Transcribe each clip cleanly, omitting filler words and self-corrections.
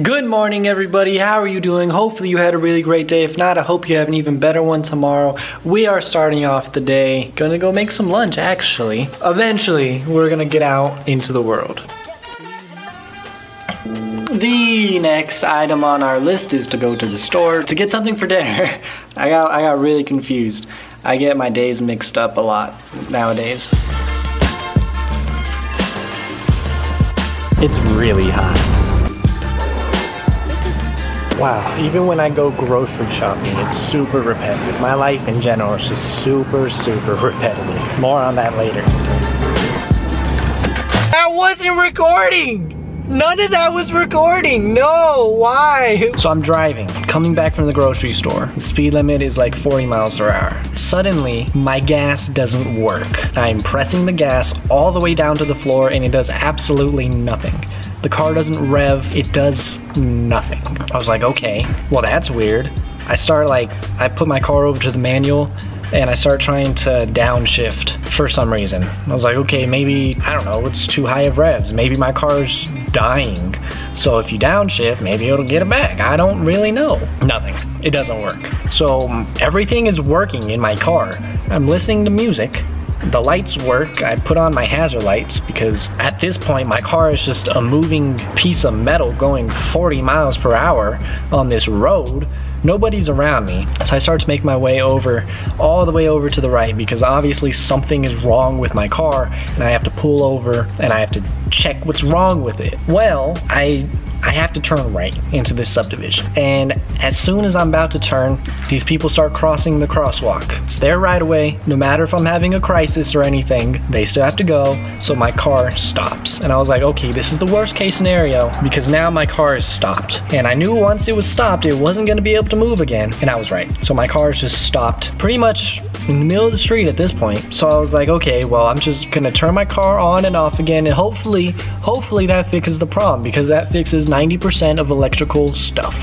Good morning, everybody. How are you doing? Hopefully you had a really great day. If not, I hope you have an even better one tomorrow. We are starting off the day. Gonna go make some lunch, actually. Eventually, we're gonna get out into the world. The next item on our list is to go to the store to get something for dinner. I got really confused. I get my days mixed up a lot nowadays. It's really hot. Wow, even when I go grocery shopping, it's super repetitive. My life in general is just super repetitive. More on that later. That wasn't recording! None of that was recording! No, why? So I'm driving, coming back from the grocery store. The speed limit is like 40 miles per hour. Suddenly, my gas doesn't work. I'm pressing the gas all the way down to the floor and it does absolutely nothing. The car doesn't rev, it does nothing. I was like, okay, well that's weird. I put my car over to the manual and I start trying to downshift for some reason. I was like, okay, maybe, I don't know, it's too high of revs. Maybe my car's dying. So if you downshift, maybe it'll get it back. I don't really know. Nothing. It doesn't work. So everything is working in my car. I'm listening to music. The lights work. I put on my hazard lights because at this point my car is just a moving piece of metal going 40 miles per hour on this road. Nobody's around me. So I start to make my way over, all the way over to the right because obviously something is wrong with my car and I have to pull over and I have to check what's wrong with it. Well, I have to turn right into this subdivision. And as soon as I'm about to turn, these people start crossing the crosswalk. It's their right of way. No matter if I'm having a crisis or anything, they still have to go. So my car stops. And I was like, okay, this is the worst case scenario because now my car is stopped. And I knew once it was stopped, it wasn't gonna be able to move again. And I was right. So my car is just stopped pretty much in the middle of the street at this point. So I was like, okay, well, I'm just gonna turn my car on and off again. And hopefully that fixes the problem because that fixes 90% of electrical stuff.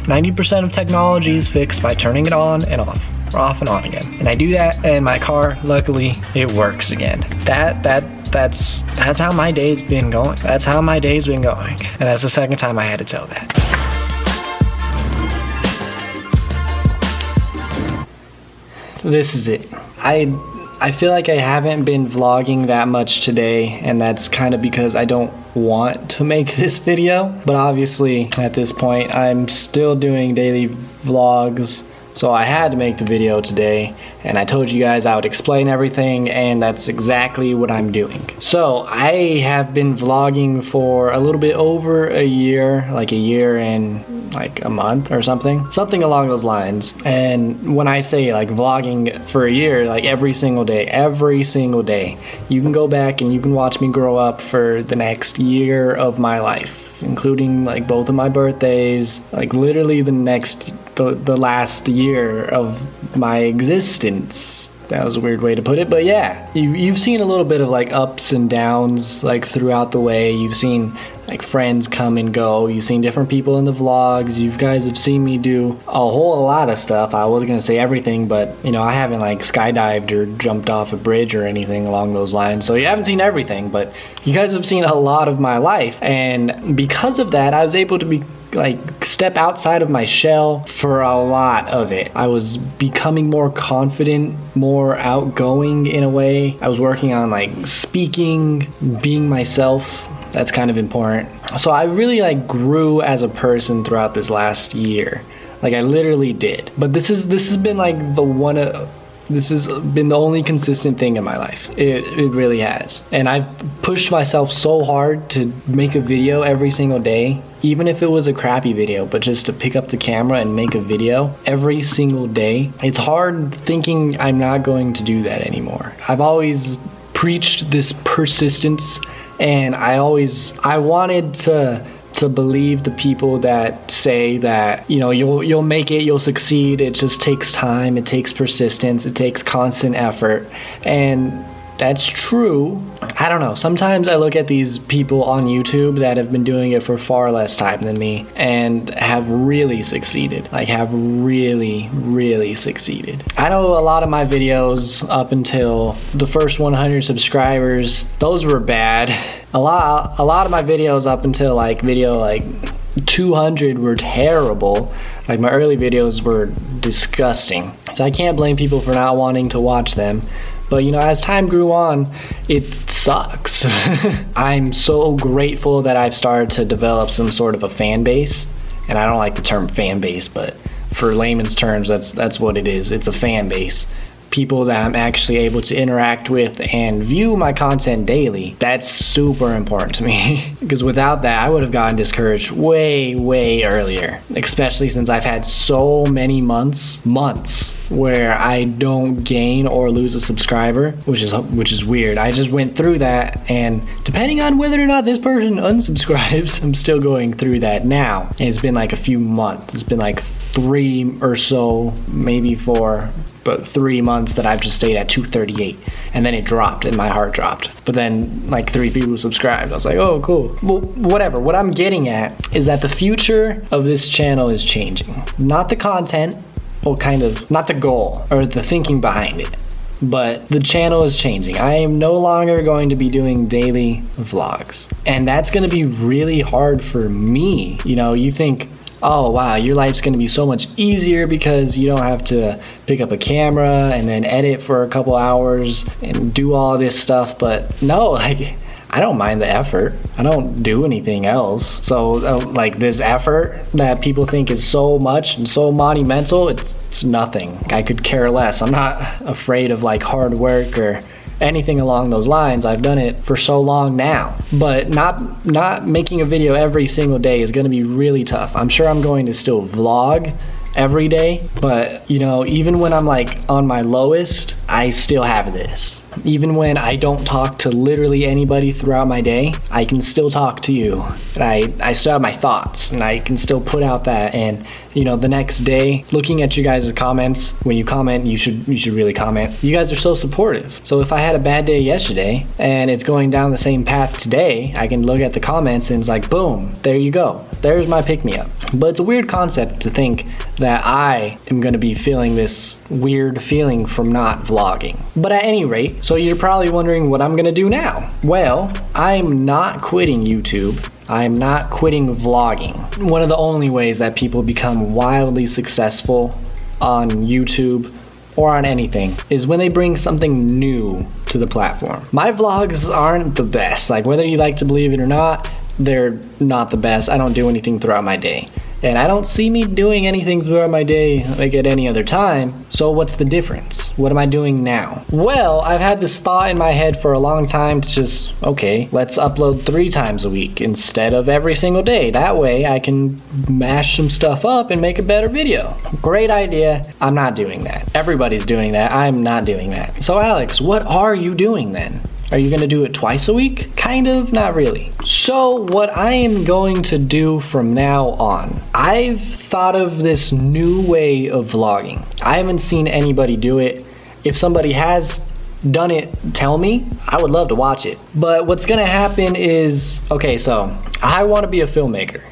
90% of technology is fixed by turning it on and off, or off and on again. And I do that, and my car, luckily, it works again. That's how my day's been going. That's how my day's been going. And that's the second time I had to tell that. This is it. I feel like I haven't been vlogging that much today, and that's kind of because I don't want to make this video. But obviously, at this point, I'm still doing daily vlogs, so I had to make the video today. And I told you guys I would explain everything, and that's exactly what I'm doing. So I have been vlogging for a little bit over a year, like a year and like a month or something along those lines. And when I say like vlogging for a year, like every single day, you can go back and you can watch me grow up for the next year of my life, including like both of my birthdays, like literally the last year of my existence. That was a weird way to put it, but yeah, you've seen a little bit of like ups and downs like throughout the way. You've seen like friends come and go. You've seen different people in the vlogs. You guys have seen me do a whole lot of stuff. I wasn't gonna say everything, but you know, I haven't like skydived or jumped off a bridge or anything along those lines. So you haven't seen everything, but you guys have seen a lot of my life. And because of that, I was able to step outside of my shell for a lot of it. I was becoming more confident, more outgoing in a way. I was working on like speaking, being myself. That's kind of important. So I really like grew as a person throughout this last year. Like I literally did. But this has been like this has been the only consistent thing in my life. It really has. And I've pushed myself so hard to make a video every single day, even if it was a crappy video, but just to pick up the camera and make a video every single day. It's hard thinking I'm not going to do that anymore. I've always preached this persistence, and I wanted to believe the people that say that, you know, you'll make it, you'll succeed. It just takes time, it takes persistence, it takes constant effort. And that's true. I don't know. Sometimes I look at these people on YouTube that have been doing it for far less time than me and have really succeeded. Like have really succeeded. I know a lot of my videos up until the first 100 subscribers, those were bad. A lot of my videos up until like 200 were terrible. Like my early videos were disgusting. So I can't blame people for not wanting to watch them. But you know, as time grew on, it sucks. I'm so grateful that I've started to develop some sort of a fan base. And I don't like the term fan base, but for layman's terms, that's what it is. It's a fan base. People that I'm actually able to interact with and view my content daily. That's super important to me. Because without that, I would have gotten discouraged way earlier. Especially since I've had so many months where I don't gain or lose a subscriber, which is weird. I just went through that, and depending on whether or not this person unsubscribes, I'm still going through that now. And it's been like a few months. It's been like 3 or so, maybe 4, but 3 months that I've just stayed at 238, and then it dropped and my heart dropped. But then like 3 people subscribed. I was like, oh cool. Well, whatever. What I'm getting at is that the future of this channel is changing. Not the content, well, kind of, not the goal or the thinking behind it, but the channel is changing. I am no longer going to be doing daily vlogs, and that's going to be really hard for me. You know, you think, oh wow, your life's gonna be so much easier because you don't have to pick up a camera and then edit for a couple hours and do all this stuff. But no, like, I don't mind the effort. I don't do anything else. So like this effort that people think is so much and so monumental, it's nothing. I could care less. I'm not afraid of like hard work or anything along those lines. I've done it for so long now. But not making a video every single day is gonna be really tough. I'm sure I'm going to still vlog every day, but you know, even when I'm like on my lowest, I still have this. Even when I don't talk to literally anybody throughout my day, I can still talk to you. And I still have my thoughts, and I can still put out that. And you know, the next day, looking at you guys' comments, when you comment, you should really comment. You guys are so supportive. So if I had a bad day yesterday and it's going down the same path today, I can look at the comments and it's like, boom, there you go. There's my pick-me-up. But it's a weird concept to think that I am gonna be feeling this weird feeling from not vlogging. But at any rate, so you're probably wondering what I'm gonna do now. Well, I'm not quitting YouTube. I'm not quitting vlogging. One of the only ways that people become wildly successful on YouTube or on anything is when they bring something new to the platform. My vlogs aren't the best. Like, whether you like to believe it or not, they're not the best. I don't do anything throughout my day. And I don't see me doing anything throughout my day like at any other time. So what's the difference? What am I doing now? Well, I've had this thought in my head for a long time to just, okay, let's upload 3 times a week instead of every single day. That way I can mash some stuff up and make a better video. Great idea. I'm not doing that. Everybody's doing that. I'm not doing that. So Alex, what are you doing then? Are you gonna do it twice a week? Kind of, not really. So what I am going to do from now on, I've thought of this new way of vlogging. I haven't seen anybody do it. If somebody has done it, tell me. I would love to watch it. But what's gonna happen is, okay, so I wanna be a filmmaker.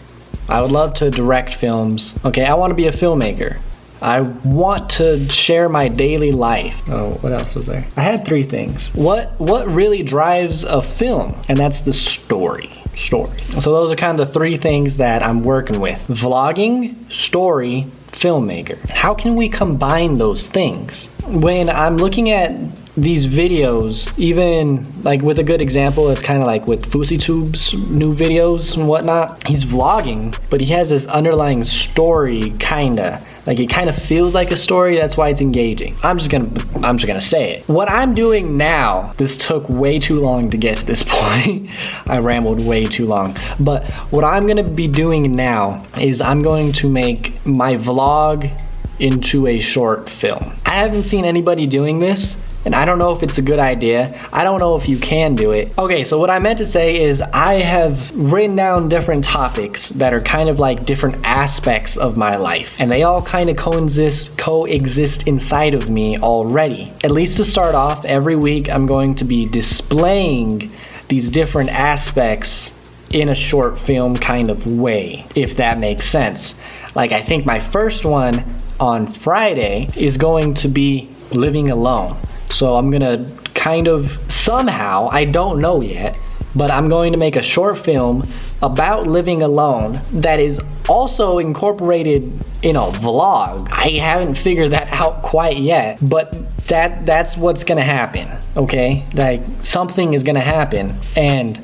I would love to direct films. Okay, I wanna be a filmmaker. I want to share my daily life. Oh, what else was there? I had 3 things. What really drives a film? And that's the story. So those are kind of the 3 things that I'm working with. Vlogging, story, filmmaker. How can we combine those things? When I'm looking at these videos, even like with a good example, it's kind of like with FouseyTube's new videos and whatnot. He's vlogging, but he has this underlying story, kinda. Like, it kind of feels like a story, that's why it's engaging. I'm just gonna say it. What I'm doing now, this took way too long to get to this point. I rambled way too long. But what I'm gonna be doing now is I'm going to make my vlog into a short film. I haven't seen anybody doing this, and I don't know if it's a good idea. I don't know if you can do it. Okay, so what I meant to say is I have written down different topics that are kind of like different aspects of my life, and they all kind of coexist inside of me already. At least to start off, every week I'm going to be displaying these different aspects in a short film kind of way, if that makes sense. Like, I think my first one on Friday is going to be living alone. So I'm gonna kind of somehow, I don't know yet, but I'm going to make a short film about living alone that is also incorporated in a vlog. I haven't figured that out quite yet, but that's what's gonna happen, okay? Like, something is gonna happen, and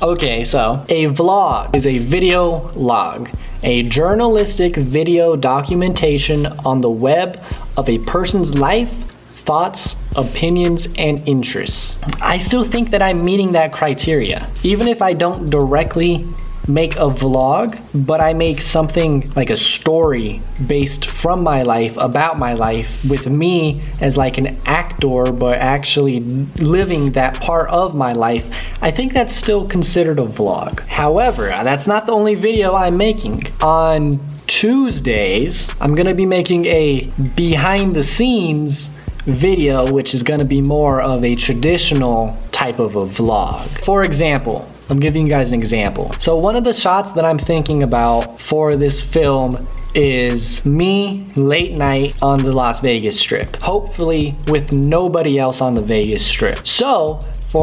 okay, so a vlog is a video log, a journalistic video documentation on the web of a person's life, thoughts, opinions, and interests. I still think that I'm meeting that criteria. Even if I don't directly make a vlog, but I make something like a story based from my life, about my life, with me as like an actor, but actually living that part of my life, I think that's still considered a vlog. However, that's not the only video I'm making. On Tuesdays, I'm gonna be making a behind the scenes video, which is gonna be more of a traditional type of a vlog. For example, I'm giving you guys an example. So one of the shots that I'm thinking about for this film is me late night on the Las Vegas Strip, hopefully with nobody else on the Vegas Strip. So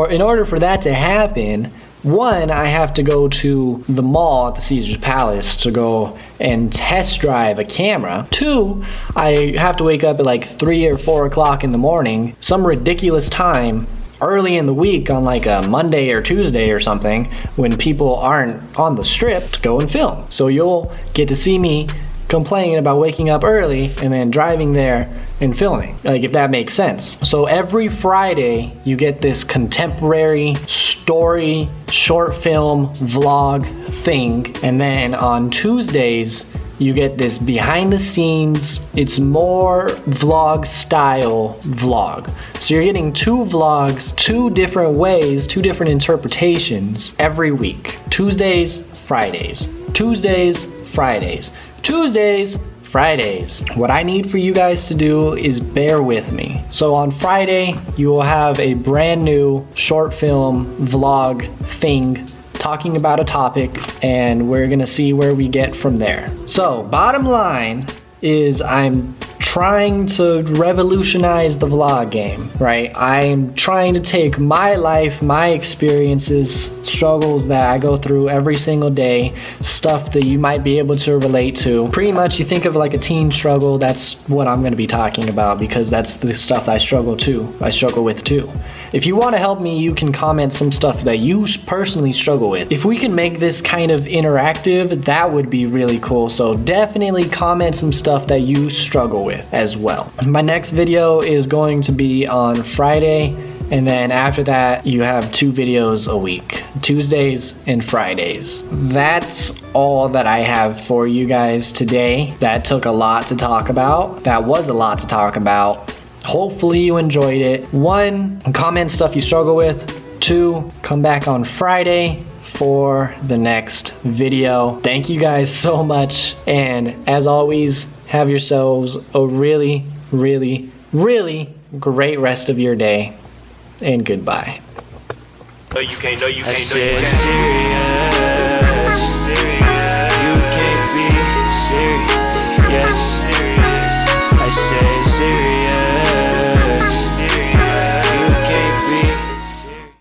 in order for that to happen, one, I have to go to the mall at the Caesars Palace to go and test drive a camera. Two, I have to wake up at like 3 or 4 o'clock in the morning, some ridiculous time, early in the week on like a Monday or Tuesday or something, when people aren't on the strip, to go and film. So you'll get to see me complaining about waking up early and then driving there and filming, like, if that makes sense. So every Friday you get this contemporary story short film vlog thing, and then on Tuesdays you get this behind the scenes, it's more vlog style vlog. So you're getting 2 vlogs, 2 different ways, 2 different interpretations every week. Tuesdays, Fridays. Tuesdays, Fridays. Tuesdays, Fridays. What I need for you guys to do is bear with me. So on Friday, you will have a brand new short film vlog thing talking about a topic, and we're gonna see where we get from there. So bottom line is I'm trying to revolutionize the vlog game, right? I'm trying to take my life, my experiences, struggles that I go through every single day, stuff that you might be able to relate to. Pretty much, you think of like a teen struggle, that's what I'm gonna be talking about, because that's the stuff I struggle with too. If you want to help me, you can comment some stuff that you personally struggle with. If we can make this kind of interactive, that would be really cool. So definitely comment some stuff that you struggle with as well. My next video is going to be on Friday, and then after that, you have 2 videos a week, Tuesdays and Fridays. That's all that I have for you guys today. That took a lot to talk about. That was a lot to talk about. Hopefully you enjoyed it. 1, comment stuff you struggle with. 2, come back on Friday for the next video. Thank you guys so much, and as always, have yourselves a really, really, really great rest of your day, and goodbye. No, you can't.